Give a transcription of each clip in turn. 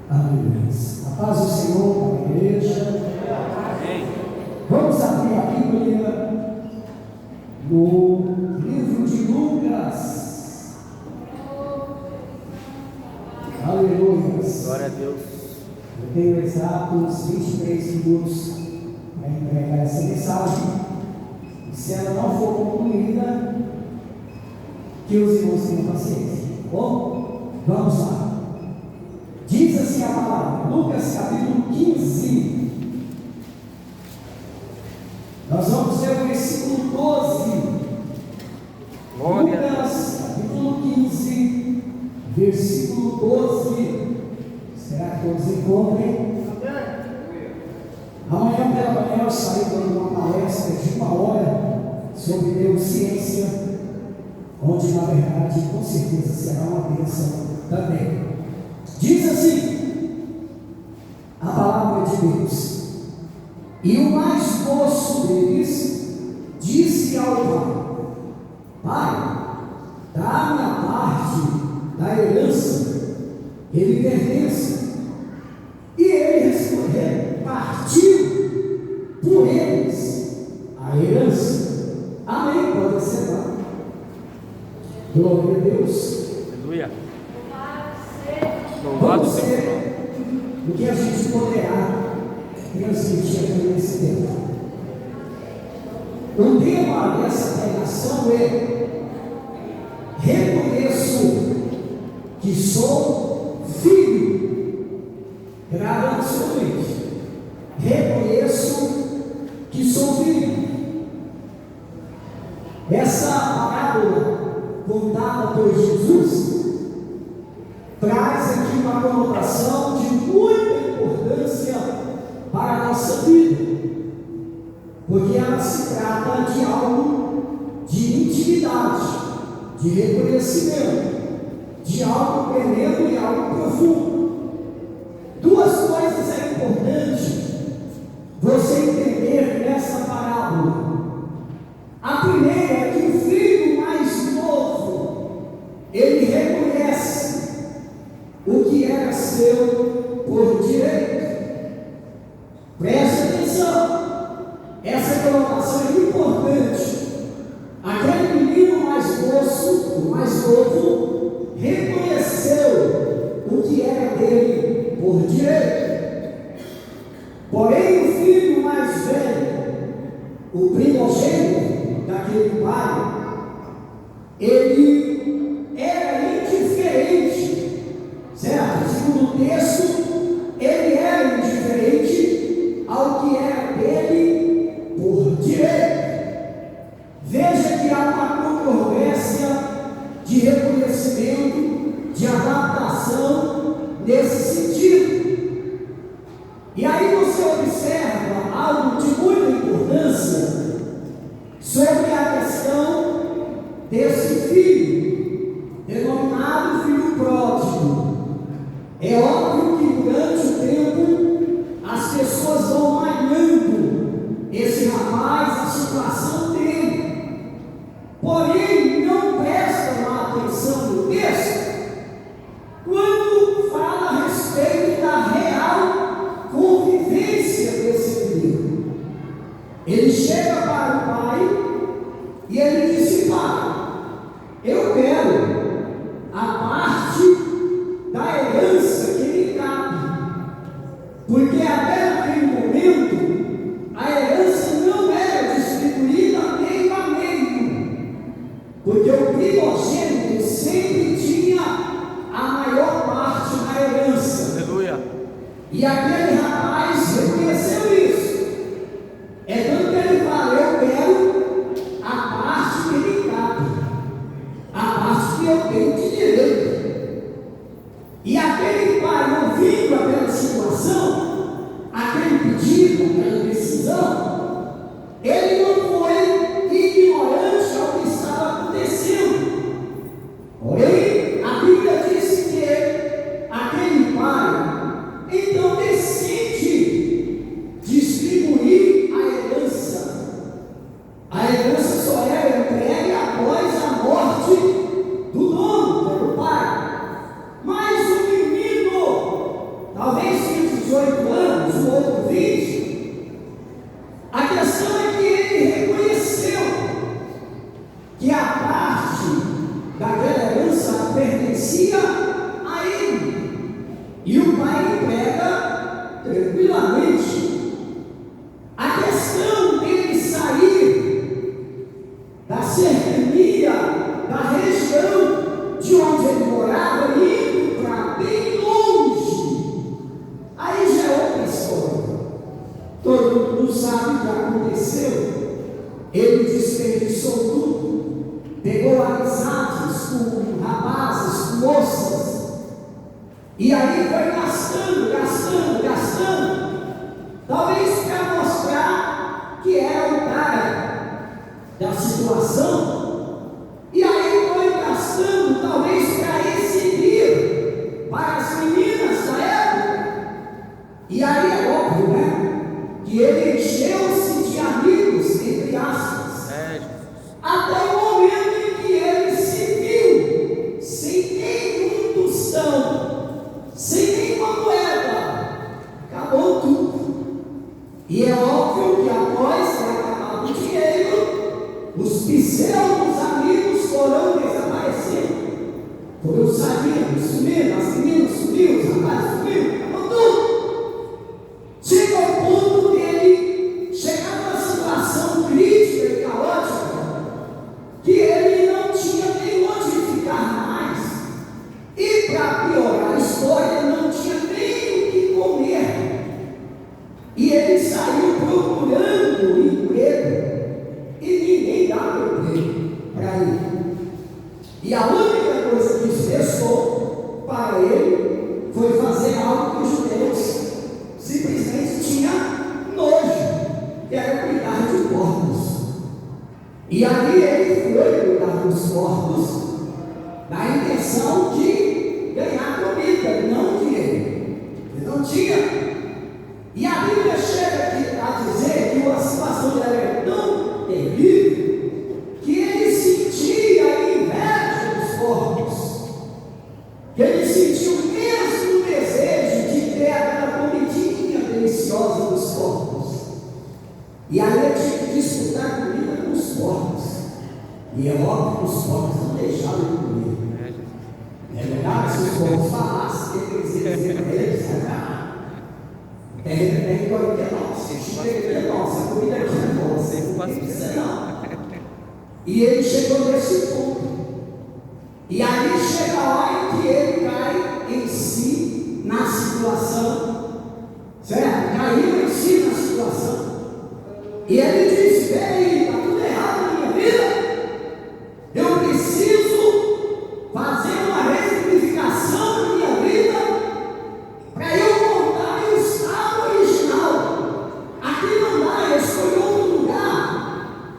Amém. A paz do Senhor para a igreja. Amém. Vamos abrir a Bíblia no livro de Lucas. Aleluia. Glória a Deus. Eu tenho exatos 23 minutos para entregar essa mensagem. E se ela não for concluída, que os irmãos tenham paciência. Bom, vamos lá. Diz assim a palavra, Lucas capítulo 15. Nós vamos ver o versículo 12. Glória. Lucas capítulo 15, versículo 12. Será que todos encontrem? Amanhã pela manhã eu saí dando uma palestra de 1 hora sobre neurociência, onde na verdade com certeza será uma bênção também. Diz assim a palavra de Deus: e o mais moço deles disse ao pai: Pai, dá-me a parte da herança que lhe pertence. E ele repartiu por eles a herança. Amém? Pode ser lá. Glória a Deus. Aleluia. Louvado seja o nome. O que a gente poderá transmitir aqui nesse tempo. O tema dessa pregação é: reconheço que sou filho. Grave sobre isso. Reconheço que sou filho. Essa parábola contada por Jesus traz aqui uma conotação de muita importância para a nossa vida, porque ela se trata de algo de intimidade, de reconhecimento, de algo perene e algo profundo. Duas coisas é importante você entender nessa parábola. A primeira é que o filho mais novo, ele reconhece o que era seu por direito. Preste atenção, essa colocação é importante. Aquele menino mais moço, o mais novo, reconheceu o que era dele por direito. Porém, o filho mais velho, o primogênito daquele pai, ele era indiferente, certo? Segundo o texto, ele era indiferente ao que era dele por direito. Veja que há uma controvérsia de reconhecimento, de adaptação nesse sentido. E aí você observa algo de muita importância sobre a questão desse filho, denominado filho pródigo. É óbvio que durante o tempo as pessoas vão malhando esse rapaz, a situação dele. Porém, não prestam atenção no texto quando fala a respeito da real convivência desse filho. Ele chega para o pai e ele disse: Pai, eu quero a parte da herança que me cabe, porque até naquele momento a herança não era distribuída meio a meio, porque o primogênito sempre tinha a maior parte da herança. Aleluia. E aquele rapaz reconheceu isso. É tanto que ele fala: eu quero a parte que me cabe, a parte que eu tenho de direito. E aquele pai, ouvindo aquela situação, aquele pedido, aquela decisão, ele não foi ignorante ao que estava acontecendo. Porém, a Bíblia disse que aquele pai então decide distribuir a herança. A herança só era entregue após a morte do dono, pelo pai. Mas pai entrega tranquilamente. A questão dele sair da cercania, da região de onde ele morava, indo para bem longe, aí já é outra história. Todo mundo sabe o que aconteceu. Ele desperdiçou tudo, pegou amizades com rapazes, com moças, e aí foi gastando, talvez para mostrar que era o cara da situação, e aí foi gastando, talvez para exibir para as meninas da época, e aí é óbvio, né, que ele encheu-se de amigos, entre aspas, até o momento em que ele se viu sem nenhum tostão, sem nenhuma moeda, acabou tudo. E é óbvio que após ter acabado o dinheiro, os pseudos amigos foram desaparecendo, foram saindo, sumindo, as meninas sumiram, os rapazes sumiram, acabou tudo. Chega ao ponto dele chegar numa situação crítica e caótica, que ele não tinha nem onde ficar mais, e para piorar a história, não tinha nem o que comer, e ele saiu procurando emprego, e ninguém dava emprego para ele, e a única coisa que restou para ele foi fazer algo que os judeus simplesmente tinha nojo, que era cuidar de porcos. E ali ele foi cuidar dos porcos, na intenção de ganhar comida, não dinheiro. Ele não tinha. E a Bíblia chega aqui a dizer que a situação dele era tão terrível que ele sentia a inveja dos porcos, que ele sentia o mesmo desejo de ter aquela comidinha deliciosa dos porcos. E aí ele tinha que disputar comida com os porcos. E é óbvio que os porcos não deixavam ele comer. É verdade, se os porcos falassem, ele dizia para eles: tem coisa que é nossa, a comida aqui é nossa, não precisa não. E ele chegou nesse ponto. E aí chega a hora em que ele cai em si na situação, certo? Caiu em si na situação. E ele diz: peraí, está tudo errado na minha vida. Eu preciso fazer uma ressignificação na minha vida para eu voltar ao estado original. Aqui não dá, eu escolhi outro lugar,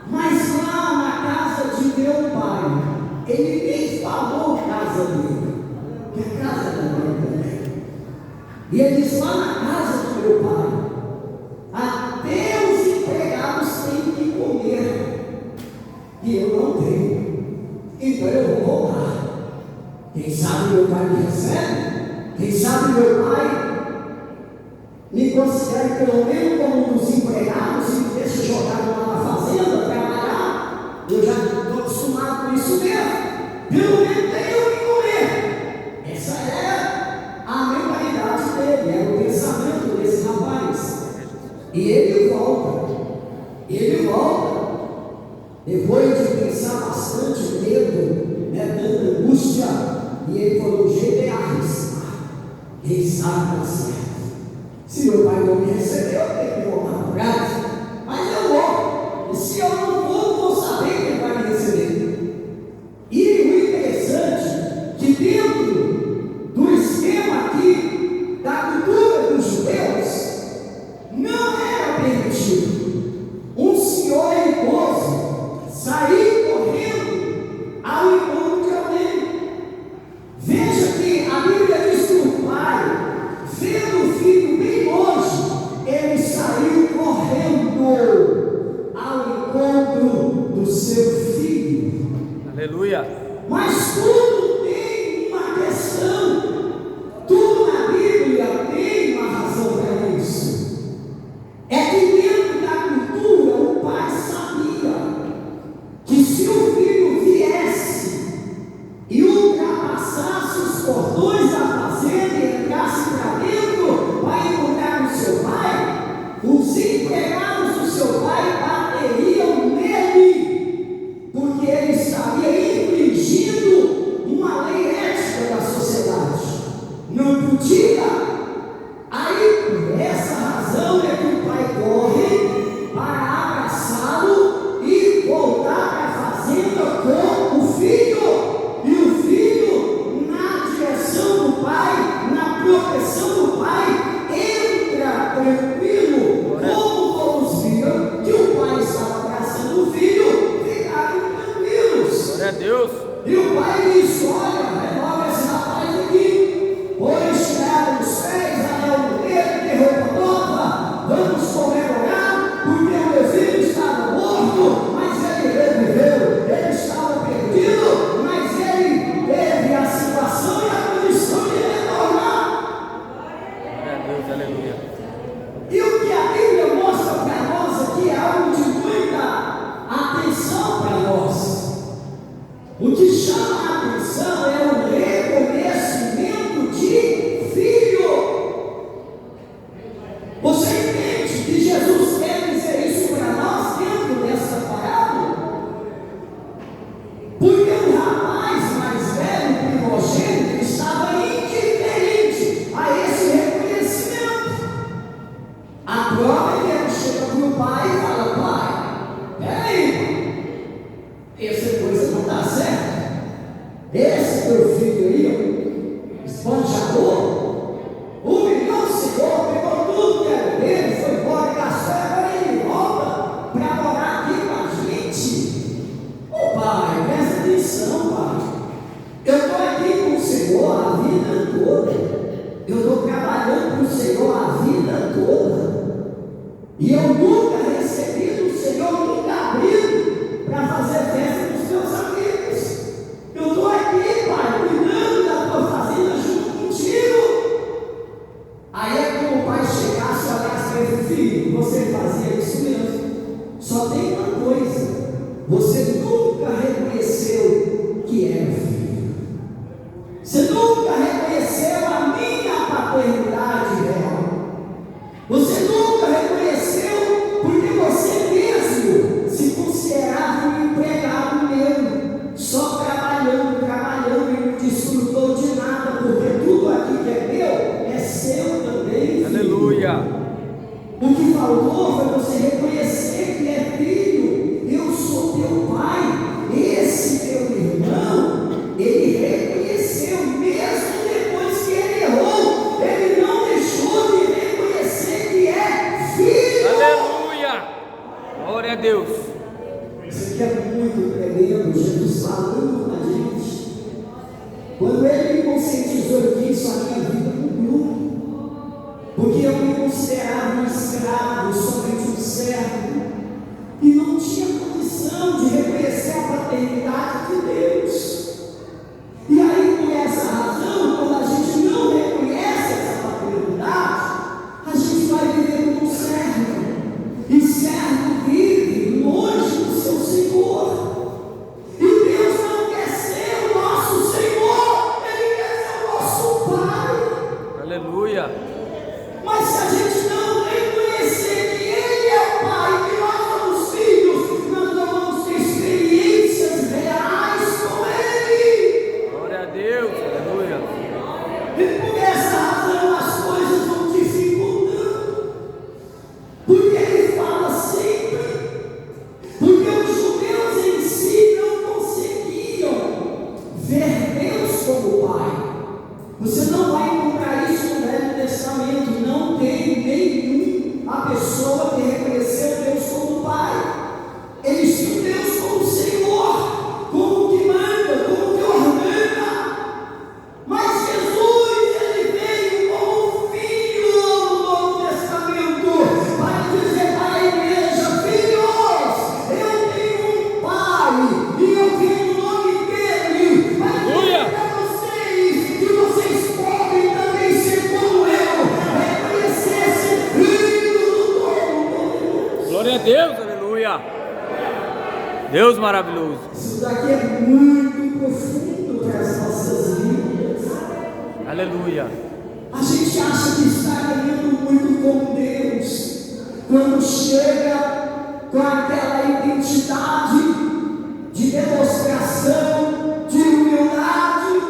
mas lá na casa de meu pai, ele nem falou casa dele, que é a casa da mãe também. E ele diz: lá na casa do meu pai, até os empregados têm que comer, e eu não tenho, então eu vou voltar. Quem sabe meu pai me recebe, quem sabe meu pai me considera pelo menos como um dos empregados e me deixa jogado lá na fazenda trabalhar. Eu já estou acostumado com isso mesmo. Pelo menos tem eu que comer. Essa era a mentalidade dele, era o pensamento desse rapaz. E ele volta, depois de pensar bastante, medo, tanta angústia, e ele falou: o jeito é arriscar, quem sabe dá certo. Se meu pai não me recebeu, eu tenho que voltar para casa, mas eu vou, e se eu não vou saber que ele vai me receber. E o interessante é que dentro do esquema aqui, da cultura dos judeus, não era permitido um senhor idoso sair correndo ao encontro de alguém. Veja que a Bíblia diz que o pai, vendo o filho bem longe, ele saiu correndo empregados do seu pai bateriam nele, porque ele estaria infringindo uma lei ética da sociedade. Não podia. Aí, por essa razão é que o pai corre para abraçá-lo e voltar para a fazenda com o filho. E o filho, na direção do pai, na proteção do pai, entra tranquilo. Como todos viram que o pai estava abraçando o filho, ficaram tranquilos. Glória a Deus. E o pai disse: olha, remove esse rapaz aqui, pois tiraram os pés, anel no dedo, que roupa nova, vamos comemorar, porque o meu filho estava morto, mas ele reviveu, ele estava perdido, mas ele teve a situação e a condição de retornar. Glória a Deus, aleluia. E o que a Bíblia mostra para nós aqui é algo de muita atenção para nós. O que chama a atenção é o reconhecimento de filho. Você entende que Jesus quer dizer isso para nós dentro dessa parábola? Porque o rapaz mais velho, primogênito, estava indiferente a esse reconhecimento. A prova é que ele chega para o pai e fala: pai, peraí, essa coisa não está certa. Esse teu filho aí, esponjador, humilhou o Senhor, pegou tudo que era dele, foi embora, gastou, agora ele volta para morar aqui com a gente. Ô pai, presta atenção, pai. Eu estou aqui com o Senhor a vida toda. Eu estou trabalhando com o Senhor a vida toda. E eu nunca recebi do Senhor, nunca abri para fazer festa dos meus amigos. Eu estou aqui, pai, cuidando da tua fazenda junto contigo. Aí é como o pai chegasse e olhasse para ele: filho, você fazia isso mesmo. Só tem uma coisa: você nunca reconheceu que era filho. Você nunca reconheceu a minha paternidade real. Você nunca reconheceu porque você mesmo se considerava um empregado meu, só trabalhando e não desfrutou de nada, porque tudo aqui que é meu é seu também. Aleluia. O que faltou foi você reconhecer que é filho. Eu sou teu pai. Esse teu irmão, ele reconheceu mesmo depois que ele errou. Ele não deixou de reconhecer que é filho. Aleluia. Glória a Deus. Isso aqui é muito tremendo. Jesus falando com a gente. Quando ele me conscientizou, eu disse: a minha vida mudou. Porque eu me considerava um escravo, somente um servo, e não tinha condição de reconhecer a paternidade de Deus. E aí, por essa razão, quando a gente não reconhece essa paternidade, a gente vai viver como um servo. E servo vive longe do seu Senhor. E Deus não quer ser o nosso Senhor, Ele quer ser o nosso Pai. Aleluia. Mas se a gente não reconhecer que Ele é o Pai, que nós somos filhos, nós não vamos ter experiências reais com Ele. Glória a Deus. Aleluia. E por essa razão as coisas vão dificultando. Porque Ele fala sempre. Porque os judeus em si não conseguiam ver Deus como Pai. Você não vai encontrar isso no Velho Testamento. Não tem nenhum a pessoa que reconheceu Deus como Pai. Eles tinham Deus como Senhor, como que manda, como que ordena. Mas Jesus, Ele veio como Filho no Novo Testamento, para dizer para a igreja: filhos, eu tenho um Pai, e eu tenho o nome dEle, para dizer para vocês que vocês podem também ser como eu, reconhecer ser filho do Todo-Poderoso. Glória a Deus. Aleluia. Deus maravilhoso. Isso daqui é muito profundo para as nossas vidas. Aleluia. A gente acha que está ganhando muito com Deus, quando chega com aquela identidade de demonstração, de humildade,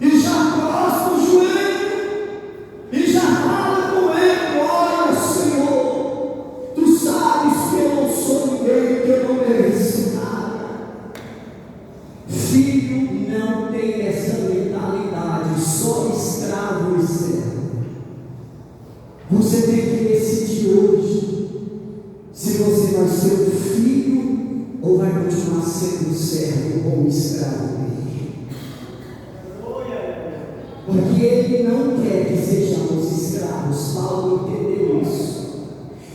e já prostra o joelho, e já fala com ele: olha, Senhor, tu sabes que eu não sou ninguém, que eu não mereço nada. Filho não tem essa mentalidade, só escravo e servo. Você tem que decidir hoje se você vai ser um filho ou vai continuar sendo um servo ou um escravo dele. Porque ele não quer que sejamos escravos. Paulo entendeu isso.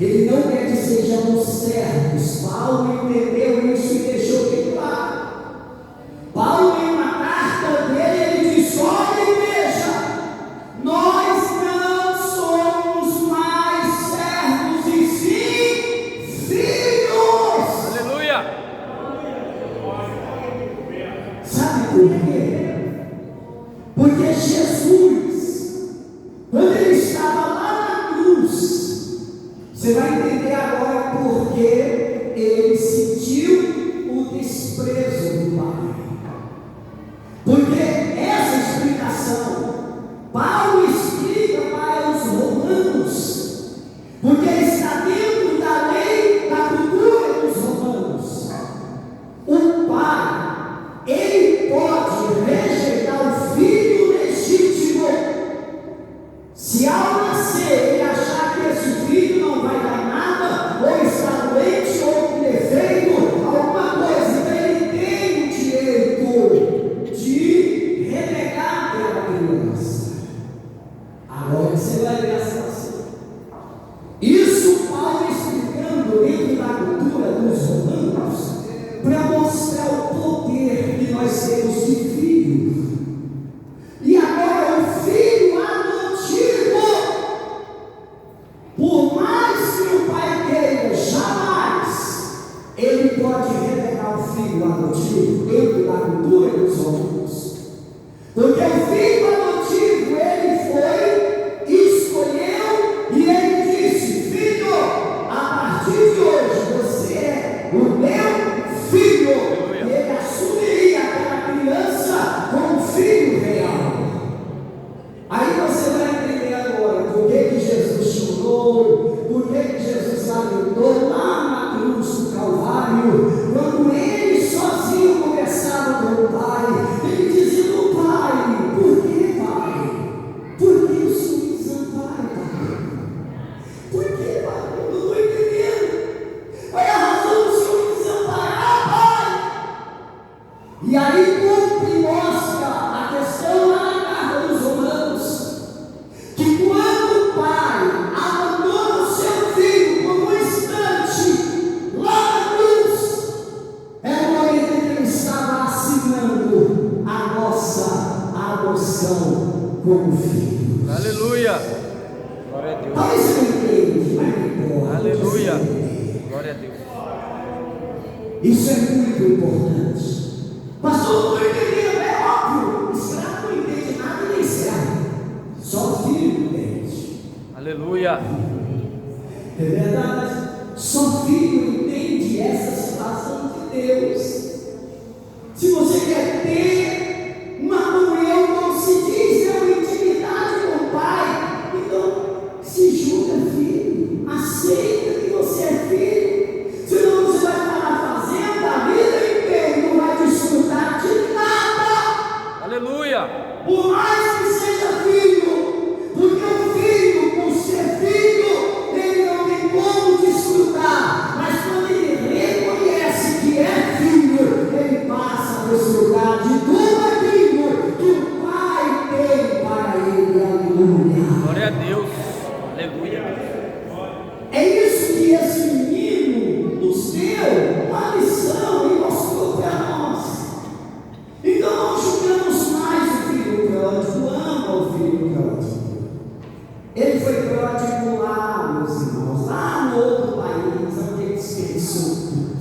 Ele não quer que sejamos servos. Paulo entendeu isso e deixou bem claro. Paulo, em uma carta dele, ele diz: olha, igreja, nós não somos mais servos e sim filhos. Aleluia. Sabe por quê? Porque Jesus, quando ele estava lá na cruz, você vai entender agora por que ele sentiu o desprezo do Pai. Porque essa explicação Paulo explica para os romanos, porque está dentro da lei, da cultura dos romanos. O pai, ele pode rejeitar o filho legítimo, se ao nascer ele achar que esse filho não vai dar nada, ou está doente, ou com defeito, alguma coisa, então ele tem o direito de renegar aquela criança. Agora você vai ver a situação. Isso Paulo explicando dentro da cultura dos romanos, para mostrar o poder que nós temos de filho. E agora o filho adotivo, por mais que o pai queira, jamais ele pode renegar o filho adotivo dentro da cultura dos romanos. Porque o filho adotivo, ele foi, escolheu, e ele disse: filho, a partir de hoje você é o meu filho. E ele assumiria aquela criança como filho real. Aí você vai entender agora por que Jesus chorou, por que Jesus lamentou lá na cruz do Calvário, quando ele sozinho conversava com o Pai, ele dizendo: Pai, por que, Pai? Por que o Senhor me desampara, Pai? Por que, Pai? Eu não estou entendendo. Qual é a razão do Senhor me desamparar, Pai? E aí cumpre e mostra a questão lá na carta dos Romanos, que quando o pai abandona o seu filho por um instante lá na cruz, é o momento em que ele estava assinando a nossa adoção como filho. Aleluia. Glória a Deus. Talvez você não entende, mas não importa. Aleluia. Você entende. Glória a Deus. Isso é muito importante. Pastor, não entendendo, é óbvio. Escravo não entende nada nem servo. Só o filho entende. Aleluia. É verdade. Só filho entende essa situação de Deus. Se você quer ter uma comunhão, como se diz, é uma intimidade com o Pai, então se julga filho. Aceita que você é filho. Senão você vai estar na fazenda a vida inteira e não vai desfrutar de nada. Aleluia. Por mais que seja filho, porque o filho, por ser filho, ele não tem como desfrutar, mas quando ele reconhece que é filho, ele passa a desfrutar de tudo aquilo que o Pai tem para ele. Aleluia. Glória a Deus. Aleluia. É isso que esse menino nos deu uma lição e mostrou para nós. Então não julgamos mais o filho pródigo, ama o filho pródigo. Ele foi pródigo lá, meus irmãos, lá no outro país, onde ele desperdiçou tudo.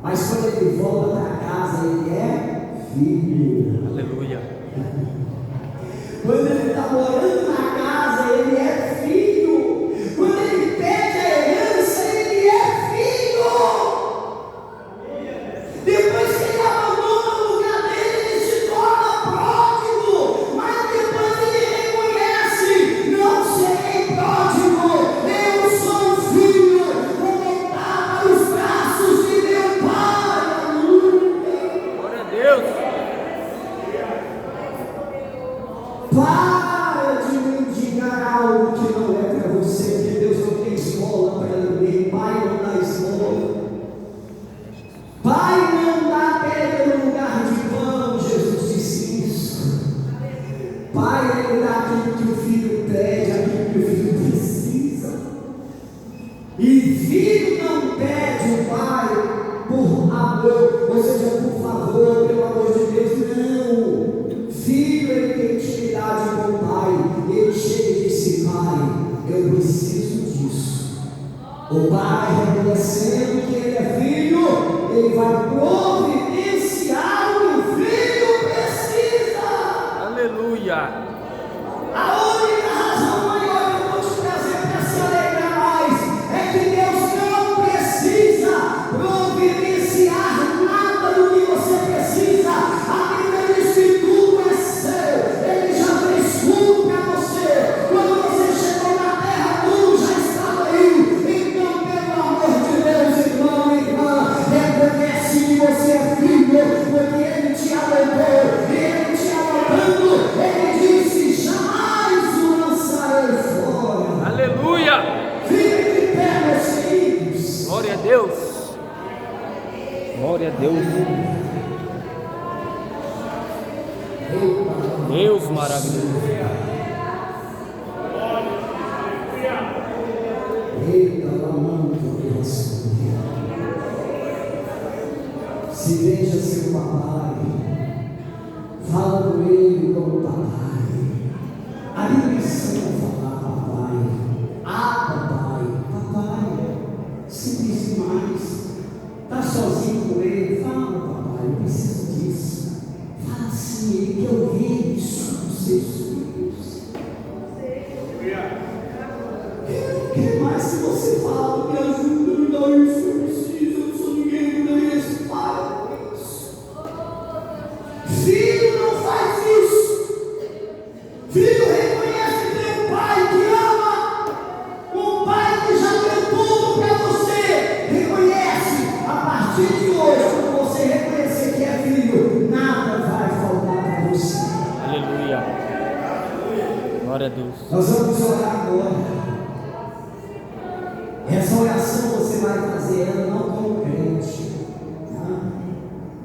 Mas quando ele volta para casa, ele é filho. Aleluia. Quando ele está morando na casa, ele é filho. Quando ele pega Para de mendigar algo que não é para você, porque Deus não tem esmola para ninguém. Pai não dá esmola. Pai não dá pedra no lugar de pão. Jesus disse isso. Pai ele dá aquilo que o filho pede, aquilo que o filho precisa. E filho não pede o pai por amor, ou seja, por favor, pelo amor de Deus, não. Filho ele tem intimidade com o pai. Ele chega e diz: pai, eu preciso disso. O pai, reconhecendo que ele é filho, ele vai providenciar o que o filho precisa. Aleluia. A única razão maior que eu vou te trazer para se alegrar mais é que Deus não precisa providenciar nada do que você precisa. A Bíblia diz que tudo é seu. Ele já fez tudo para você. Quando você chegou na terra, tudo já estava aí. Então, pelo amor de Deus, irmão e irmã, reconhece que você é filho, porque Ele te adotou, Ele te adotando, Ele disse: jamais o lançarei fora. Aleluia. Fique de pé, meus filhos. Glória a Deus. Glória a Deus. Deus maravilhoso. Eita, lamando por Deus. Se veja seu papai, fala com ele como papai. A Bíblia ensina a falar papai. Ah, papai, simples demais. Está sozinho com ele, fala papai, eu preciso disso. Fala assim, ele quer ouvir isso dos seus filhos. O que mais que você fala? Me ajuda, me dá isso, eu preciso, eu não sou ninguém, me dá isso. Para com isso. Filho não faz isso. Filho reconhece que tem um pai que ama, um pai que já deu tudo para você. Reconhece, a partir de hoje, quando você reconhecer que é filho, nada vai faltar para você. Aleluia. Glória a Deus. Nós vamos orar agora. Essa oração você vai fazer ela não